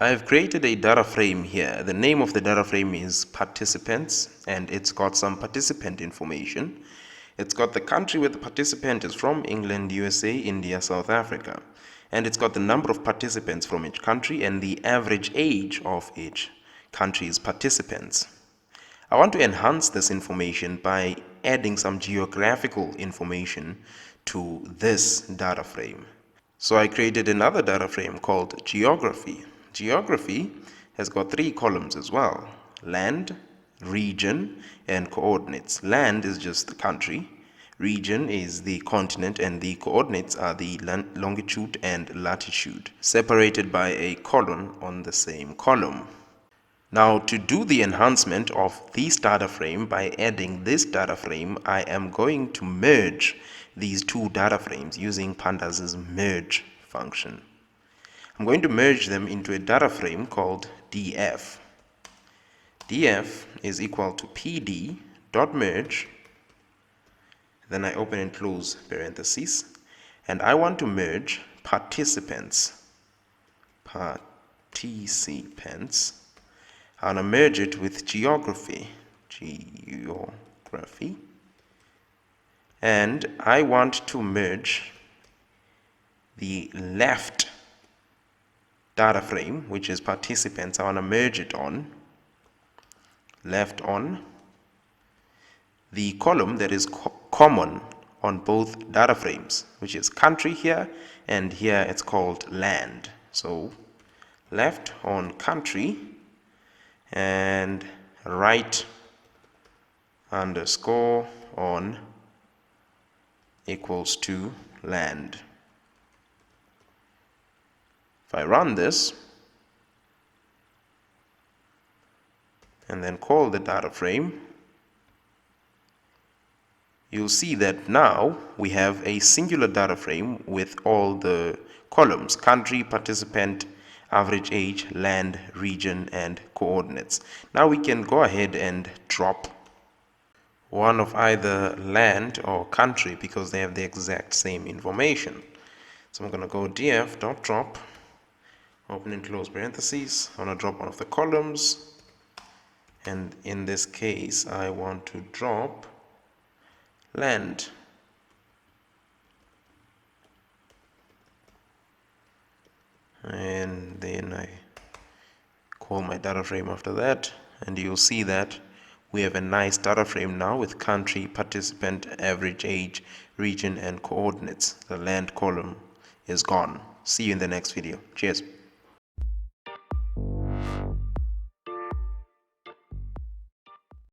I have created a data frame here. The name of the data frame is participants, and it's got some participant information. It's got the country where the participant is from: England, USA, India, South Africa. And it's got the number of participants from each country and the average age of each country's participants. I want to enhance this information by adding some geographical information to this data frame. So I created another data frame called geography. Geography has got 3 columns as well: land, region, and coordinates. Land is just the country, region is the continent, and the coordinates are the longitude and latitude, separated by a colon on the same column. Now, to do the enhancement of this data frame by adding this data frame, I am going to merge these 2 data frames using Pandas' merge function. I'm going to merge them into a data frame called df. df is equal to pd.merge, then I open and close parentheses, and I want to merge participants. I want to merge it with geography. And I want to merge the left data frame, which is participants. I want to merge it on left on the column that is common on both data frames, which is country here, and here it's called land. So left on country and right underscore on equals to land. If I run this and then call the data frame, you'll see that now we have a singular data frame with all the columns: country, participant, average age, land, region, and coordinates. Now we can go ahead and drop one of either land or country because they have the exact same information. So I'm going to go df.drop, open and close parentheses. I want to drop one of the columns, and in this case I want to drop land. And then I call my data frame after that, and you'll see that we have a nice data frame now with country, participant, average age, region, and coordinates. The land column is gone. See you in the next video. Cheers.